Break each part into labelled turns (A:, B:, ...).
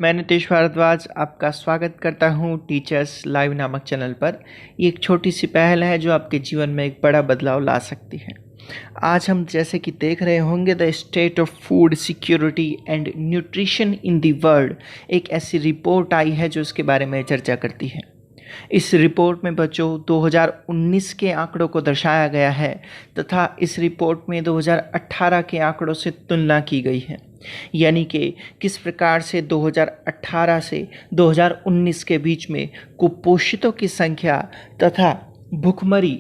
A: मैं नितेश भारद्वाज आपका स्वागत करता हूं टीचर्स लाइव नामक चैनल पर। ये एक छोटी सी पहल है जो आपके जीवन में एक बड़ा बदलाव ला सकती है। आज हम जैसे कि देख रहे होंगे the state of food security and nutrition in the world, एक ऐसी रिपोर्ट आई है जो इसके बारे में चर्चा करती है। इस रिपोर्ट में बच्चों 2019 के आंकड़ों को दर्शाया गया है तथा इस रिपोर्ट में 2018 के आंकड़ों से तुलना की गई है, यानी कि किस प्रकार से 2018 से 2019 के बीच में कुपोषितों की संख्या तथा भुखमरी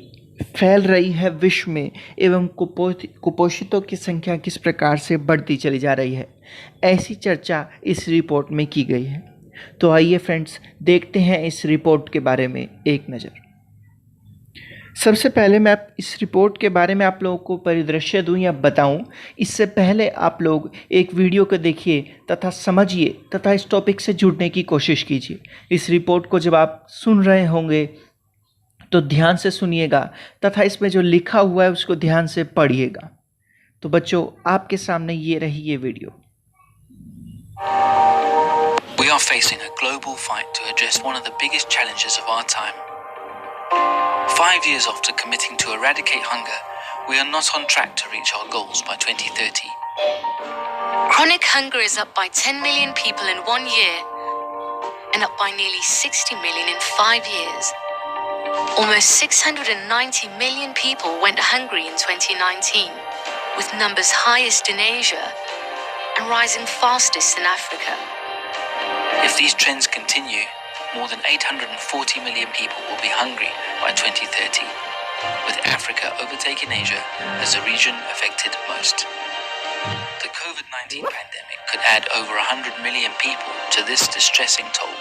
A: फैल रही है विश्व में एवं कुपोषितों की संख्या किस प्रकार से बढ़ती चली जा रही है। ऐसी चर्चा इस रिपोर्ट में की गई है। तो आइए फ्रेंड्स, देखते हैं इस रिपोर्ट के बारे में एक नज़र। सबसे पहले मैं इस रिपोर्ट के बारे में आप लोगों को परिदृश्य दूं या बताऊं, इससे पहले आप लोग एक वीडियो को देखिए तथा समझिए तथा इस टॉपिक से जुड़ने की कोशिश कीजिए। इस रिपोर्ट को जब आप सुन रहे होंगे तो ध्यान से सुनिएगा तथा इसमें जो लिखा हुआ है उसको ध्यान से पढ़िएगा। तो बच्चों, आपके सामने ये रही ये video.
B: We are facing a global fight to address one of the biggest challenges of our time. 5 years after committing to eradicate hunger, we are not on track to reach our goals by 2030.
C: Chronic hunger is up by 10 million people in 1 year and up by nearly 60 million in 5 years. Almost 690 million people went hungry in 2019, with numbers highest in Asia and rising fastest in Africa.
B: If these trends continue, more than 840 million people will be hungry by 2030, with Africa overtaking Asia as the region affected most. The COVID-19 pandemic could add over 100 million people to this distressing toll.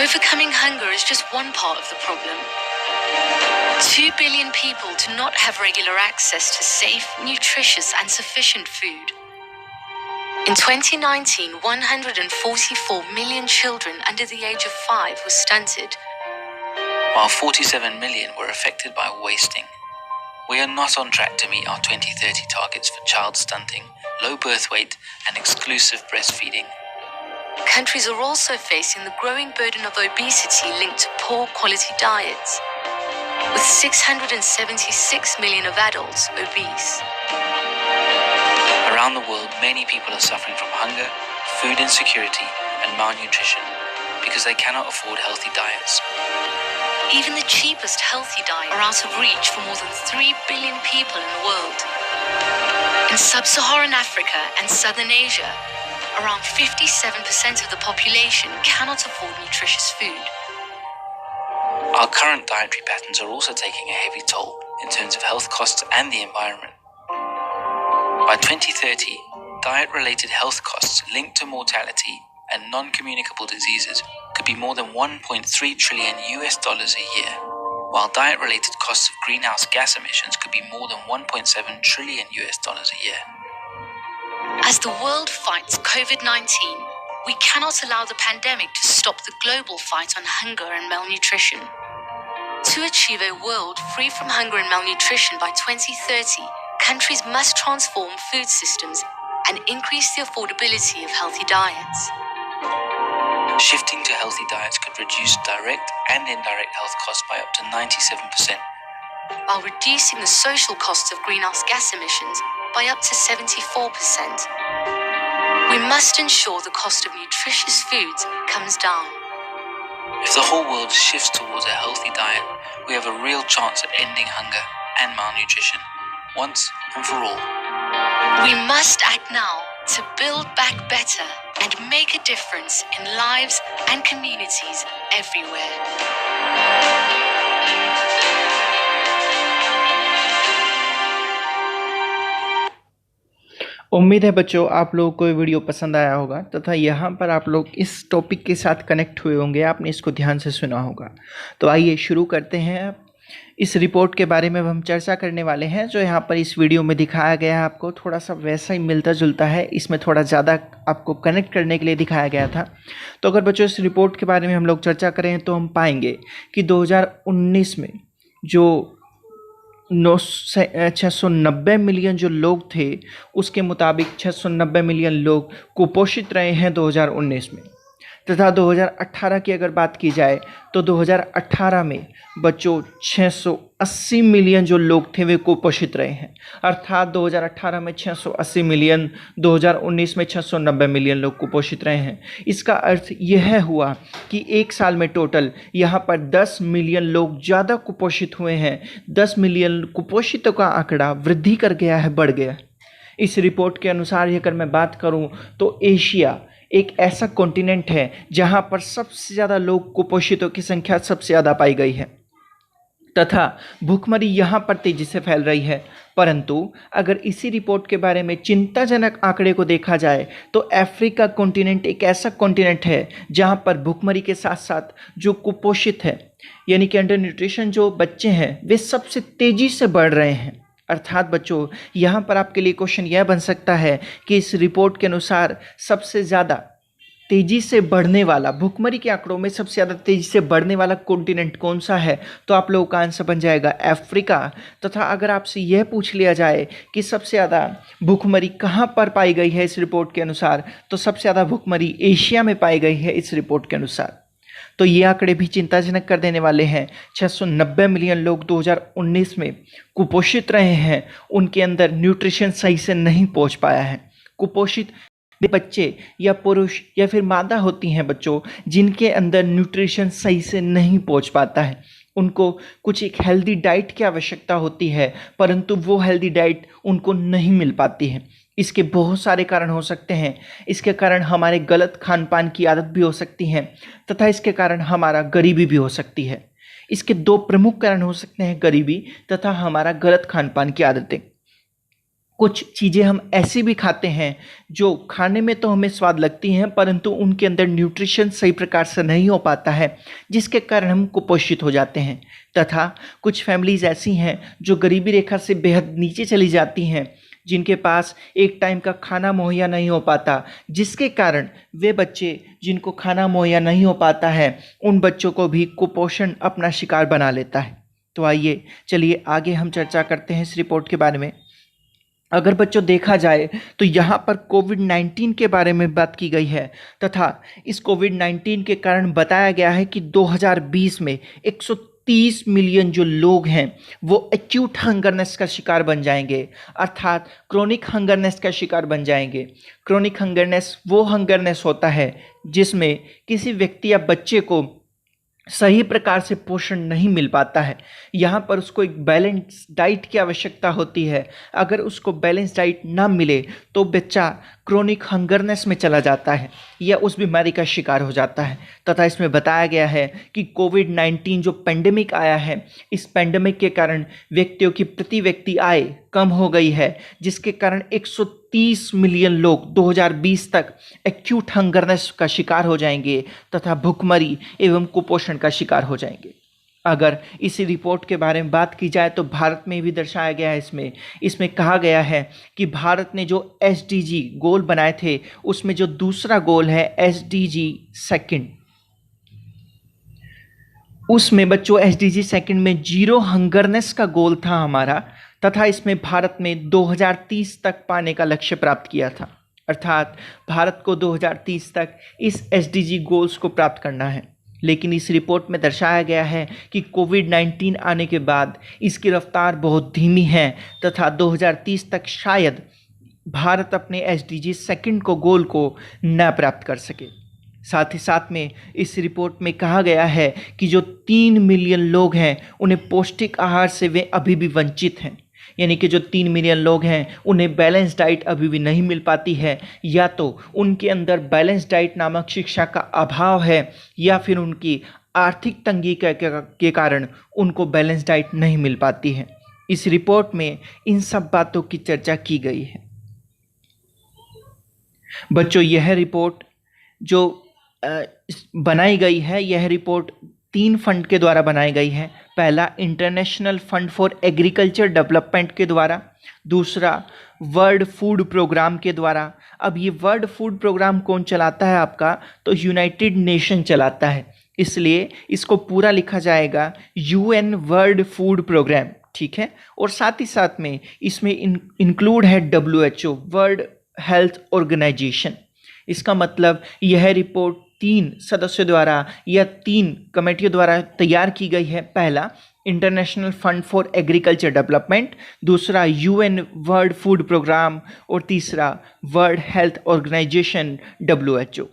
C: Overcoming hunger is just one part of the problem. 2 billion people do not have regular access to safe, nutritious and sufficient food. In 2019, 144 million children under the age of 5 were stunted,
B: while 47 million were affected by wasting. We are not on track to meet our 2030 targets for child stunting, low birth weight, and exclusive breastfeeding.
C: Countries are also facing the growing burden of obesity linked to poor quality diets, with 676 million of adults obese.
B: Around the world, many people are suffering from hunger, food insecurity, and malnutrition because they cannot afford healthy diets.
C: Even the cheapest healthy diets are out of reach for more than 3 billion people in the world. In sub-Saharan Africa and southern Asia, around 57% of the population cannot afford nutritious food.
B: Our current dietary patterns are also taking a heavy toll in terms of health costs and the environment. By 2030, diet-related health costs linked to mortality and non-communicable diseases could be more than $1.3 trillion a year, while diet-related costs of greenhouse gas emissions could be more than $1.7 trillion a year.
C: As the world fights COVID-19, we cannot allow the pandemic to stop the global fight on hunger and malnutrition. To achieve a world free from hunger and malnutrition by 2030, countries must transform food systems and increase the affordability of healthy diets.
B: Shifting to healthy diets could reduce direct and indirect health costs by up to 97%,
C: while reducing the social costs of greenhouse gas emissions by up to 74%. We must ensure the cost of nutritious foods comes down.
B: If the whole world shifts towards a healthy diet, we have a real chance at ending hunger and malnutrition, once and for all.
C: We must act now to build back better and make a difference in lives and communities everywhere.
A: उम्मीद है बच्चों आप लोगों को ये video पसंद आया होगा तथा यहाँ पर आप लोग इस टॉपिक के साथ कनेक्ट हुए होंगे, आपने इसको ध्यान से सुना होगा। तो आइए शुरू करते हैं। इस रिपोर्ट के बारे में हम चर्चा करने वाले हैं। जो यहाँ पर इस वीडियो में दिखाया गया है आपको थोड़ा सा वैसा ही मिलता जुलता है, इसमें थोड़ा ज़्यादा आपको कनेक्ट करने के लिए दिखाया गया था। तो अगर बच्चों इस रिपोर्ट के बारे में हम लोग चर्चा करें तो हम पाएंगे कि 2019 में जो 690 मिलियन जो लोग थे, उसके मुताबिक 690 मिलियन लोग कुपोषित रहे हैं 2019 में। तथा 2018 की अगर बात की जाए तो 2018 में बच्चों 680 मिलियन जो लोग थे वे कुपोषित रहे हैं। अर्थात 2018 में 680 मिलियन, 2019 में 690 मिलियन लोग कुपोषित रहे हैं। इसका अर्थ यह हुआ कि एक साल में टोटल यहाँ पर 10 मिलियन लोग ज़्यादा कुपोषित हुए हैं। 10 मिलियन कुपोषितों का आंकड़ा वृद्धि कर गया है, बढ़ गया। इस रिपोर्ट के अनुसार अगर मैं बात करूँ तो एशिया एक ऐसा कॉन्टिनेंट है जहां पर सबसे ज़्यादा लोग कुपोषितों की संख्या सबसे ज़्यादा पाई गई है तथा भूखमरी यहां पर तेजी से फैल रही है। परंतु अगर इसी रिपोर्ट के बारे में चिंताजनक आंकड़े को देखा जाए तो अफ्रीका कॉन्टिनेंट एक ऐसा कॉन्टिनेंट है जहां पर भूखमरी के साथ साथ जो कुपोषित है यानी कि अंडर न्यूट्रिशन जो बच्चे हैं वे सबसे तेजी से बढ़ रहे हैं। अर्थात बच्चों यहाँ पर आपके लिए क्वेश्चन यह बन सकता है कि इस रिपोर्ट के अनुसार सबसे ज़्यादा तेज़ी से बढ़ने वाला, भूखमरी के आंकड़ों में सबसे ज़्यादा तेज़ी से बढ़ने वाला कॉन्टिनेंट कौन सा है, तो आप लोगों का आंसर बन जाएगा अफ्रीका। तथा अगर आपसे यह पूछ लिया जाए कि सबसे ज़्यादा भूखमरी कहाँ पर पाई गई है इस रिपोर्ट के अनुसार, तो सबसे ज़्यादा भूखमरी एशिया में पाई गई है इस रिपोर्ट के अनुसार। तो ये आंकड़े भी चिंताजनक कर देने वाले हैं। 690 मिलियन लोग 2019 में कुपोषित रहे हैं, उनके अंदर न्यूट्रिशन सही से नहीं पहुंच पाया है। कुपोषित बच्चे या पुरुष या फिर मादा होती हैं बच्चों जिनके अंदर न्यूट्रिशन सही से नहीं पहुंच पाता है। उनको कुछ एक हेल्दी डाइट की आवश्यकता होती है, परंतु वो हेल्दी डाइट उनको नहीं मिल पाती है। इसके बहुत सारे कारण हो सकते हैं। इसके कारण हमारे गलत खान पान की आदत भी हो सकती है तथा इसके कारण हमारा गरीबी भी हो सकती है। इसके दो प्रमुख कारण हो सकते हैं, गरीबी तथा हमारा गलत खान पान की आदतें। कुछ चीज़ें हम ऐसी भी खाते हैं जो खाने में तो हमें स्वाद लगती हैं परंतु उनके अंदर न्यूट्रिशन सही प्रकार से नहीं हो पाता है, जिसके कारण हम कुपोषित हो जाते हैं। तथा कुछ फैमिलीज़ ऐसी हैं जो गरीबी रेखा से बेहद नीचे चली जाती हैं, जिनके पास एक टाइम का खाना मुहैया नहीं हो पाता, जिसके कारण वे बच्चे जिनको खाना मुहैया नहीं हो पाता है उन बच्चों को भी कुपोषण अपना शिकार बना लेता है। तो आइए चलिए आगे हम चर्चा करते हैं इस रिपोर्ट के बारे में। अगर बच्चों देखा जाए तो यहाँ पर कोविड-19 के बारे में बात की गई है तथा इस कोविड-19 के कारण बताया गया है कि 2020 में 130 मिलियन जो लोग हैं वो एक्यूट हंगरनेस का शिकार बन जाएंगे, अर्थात क्रोनिक हंगरनेस का शिकार बन जाएंगे। क्रोनिक हंगरनेस वो हंगरनेस होता है जिसमें किसी व्यक्ति या बच्चे को सही प्रकार से पोषण नहीं मिल पाता है। यहाँ पर उसको एक बैलेंस डाइट की आवश्यकता होती है। अगर उसको बैलेंस डाइट ना मिले तो बच्चा क्रोनिक हंगरनेस में चला जाता है या उस बीमारी का शिकार हो जाता है। तथा इसमें बताया गया है कि कोविड-19 जो पेंडेमिक आया है, इस पेंडेमिक के कारण व्यक्तियों की प्रति व्यक्ति आय कम हो गई है, जिसके कारण 130 मिलियन लोग 2020 तक एक्यूट हंगरनेस का शिकार हो जाएंगे तथा भूखमरी एवं कुपोषण का शिकार हो जाएंगे। अगर इसी रिपोर्ट के बारे में बात की जाए तो भारत में भी दर्शाया गया है। इसमें कहा गया है कि भारत ने जो SDG गोल बनाए थे उसमें जो दूसरा गोल है SDG सेकंड, उसमें बच्चों SDG सेकंड में जीरो हंगरनेस का गोल था हमारा, तथा इसमें भारत में 2030 तक पाने का लक्ष्य प्राप्त किया था। अर्थात भारत को 2030 तक इस SDG गोल्स को प्राप्त करना है। लेकिन इस रिपोर्ट में दर्शाया गया है कि कोविड-19 आने के बाद इसकी रफ्तार बहुत धीमी है तथा 2030 तक शायद भारत अपने SDG सेकंड को गोल को न प्राप्त कर सके। साथ ही साथ में इस रिपोर्ट में कहा गया है कि जो 3 मिलियन लोग हैं उन्हें पौष्टिक आहार से वे अभी भी वंचित हैं। यानी कि जो 3 मिलियन लोग हैं उन्हें बैलेंस डाइट अभी भी नहीं मिल पाती है, या तो उनके अंदर बैलेंस डाइट नामक शिक्षा का अभाव है या फिर उनकी आर्थिक तंगी के कारण उनको बैलेंस डाइट नहीं मिल पाती है। इस रिपोर्ट में इन सब बातों की चर्चा की गई है। बच्चों यह रिपोर्ट जो बनाई गई है, यह रिपोर्ट 3 फंड के द्वारा बनाई गई है। पहला international fund for agriculture development के द्वारा, दूसरा वर्ल्ड फूड प्रोग्राम के द्वारा। अब ये वर्ल्ड फूड प्रोग्राम कौन चलाता है आपका, तो यूनाइटेड नेशन चलाता है, इसलिए इसको पूरा लिखा जाएगा UN वर्ल्ड फूड प्रोग्राम। ठीक है। और साथ ही साथ में इसमें इंक्लूड है WHO, वर्ल्ड हेल्थ ऑर्गेनाइजेशन। इसका मतलब यह रिपोर्ट 3 सदस्यों द्वारा या 3 कमेटियों द्वारा तैयार की गई है। पहला, international fund for agriculture development, दूसरा UN वर्ल्ड फूड प्रोग्राम और तीसरा वर्ल्ड हेल्थ ऑर्गेनाइजेशन WHO।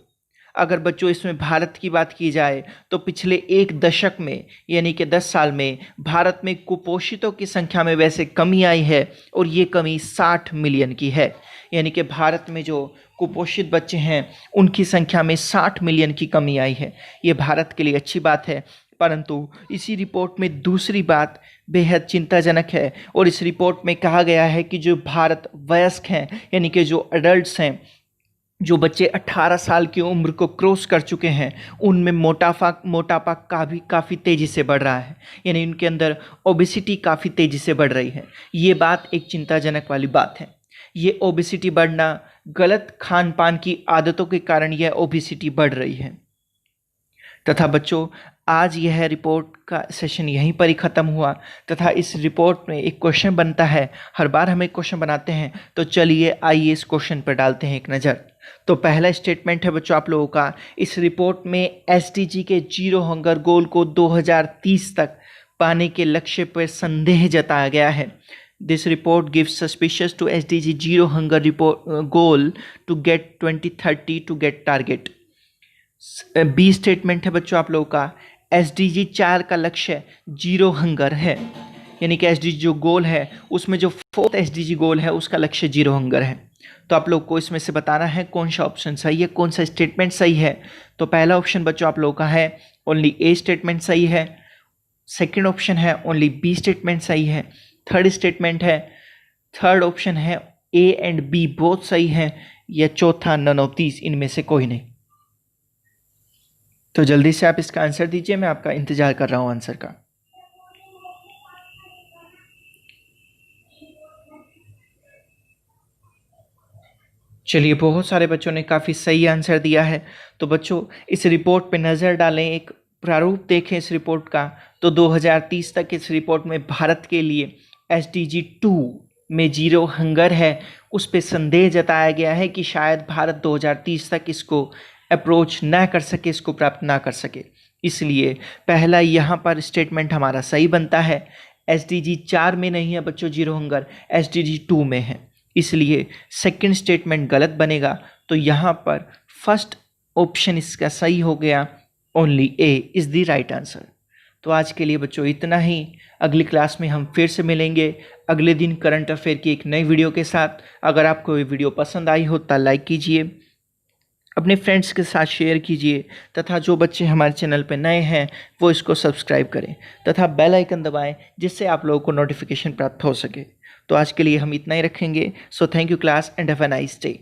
A: अगर बच्चों इसमें भारत की बात की जाए तो पिछले 1 दशक में यानी कि 10 साल में भारत में कुपोषितों की संख्या में वैसे कमी आई है और ये कमी 60 मिलियन की है। यानी कि भारत में जो कुपोषित बच्चे हैं उनकी संख्या में 60 मिलियन की कमी आई है। ये भारत के लिए अच्छी बात है, परंतु इसी रिपोर्ट में दूसरी बात बेहद चिंताजनक है। और इस रिपोर्ट में कहा गया है कि जो भारत वयस्क हैं यानी कि जो एडल्ट्स हैं, जो बच्चे 18 साल की उम्र को क्रॉस कर चुके हैं, उनमें मोटापा काफ़ी तेज़ी से बढ़ रहा है। यानी उनके अंदर ओबेसिटी काफ़ी तेज़ी से बढ़ रही है। ये बात एक चिंताजनक वाली बात है। ये ओबेसिटी बढ़ना गलत खान पान की आदतों के कारण यह ओबेसिटी बढ़ रही है। तथा बच्चों, आज यह रिपोर्ट का सेशन यहीं पर ही ख़त्म हुआ। तथा इस रिपोर्ट में एक क्वेश्चन बनता है, हर बार हम एक क्वेश्चन बनाते हैं, तो चलिए आइए इस क्वेश्चन पर डालते हैं एक नज़र। तो पहला स्टेटमेंट है बच्चों आप लोगों का, इस रिपोर्ट में SDG के जीरो हंगर गोल को 2030 तक पाने के लक्ष्य पर संदेह जताया गया है। This report gives suspicious to SDG zero hunger goal to get 2030 to get target. बी स्टेटमेंट है बच्चों आप लोगों का, SDG 4 का लक्ष्य जीरो हंगर है। यानी कि SDG जो गोल है उसमें जो 4th SDG गोल है उसका लक्ष्य जीरो हंगर है। तो आप लोग को इसमें से बताना है कौन सा ऑप्शन सही है, कौन सा स्टेटमेंट सही है। तो पहला ऑप्शन बच्चों आप लोगों का है ओनली A स्टेटमेंट सही है। सेकंड ऑप्शन है ओनली B स्टेटमेंट सही है। थर्ड ऑप्शन है A एंड B बोथ सही है, या चौथा नन ऑफ दीज, इनमें से कोई नहीं। तो जल्दी से आप इसका आंसर दीजिए, मैं आपका इंतजार कर रहा हूं आंसर का। चलिए, बहुत सारे बच्चों ने काफ़ी सही आंसर दिया है। तो बच्चों इस रिपोर्ट पे नज़र डालें, एक प्रारूप देखें इस रिपोर्ट का। तो 2030 तक इस रिपोर्ट में भारत के लिए SDG 2 में जीरो हंगर है, उस पर संदेह जताया गया है कि शायद भारत 2030 तक इसको अप्रोच ना कर सके, इसको प्राप्त ना कर सके। इसलिए पहला यहाँ पर स्टेटमेंट हमारा सही बनता है। SDG 4 में नहीं है बच्चों जीरो हंगर, SDG 2 में है, इसलिए सेकंड स्टेटमेंट गलत बनेगा। तो यहाँ पर फर्स्ट ऑप्शन इसका सही हो गया, only A is the right answer. तो आज के लिए बच्चों इतना ही। अगली क्लास में हम फिर से मिलेंगे अगले दिन करंट अफेयर की एक नई वीडियो के साथ। अगर आपको ये वीडियो पसंद आई हो तो लाइक कीजिए, अपने फ्रेंड्स के साथ शेयर कीजिए, तथा जो बच्चे हमारे चैनल पर नए हैं वो इसको सब्सक्राइब करें तथा बेल आइकन दबाएं, जिससे आप लोगों को नोटिफिकेशन प्राप्त हो सके। तो आज के लिए हम इतना ही रखेंगे। So thank you class and have a nice day.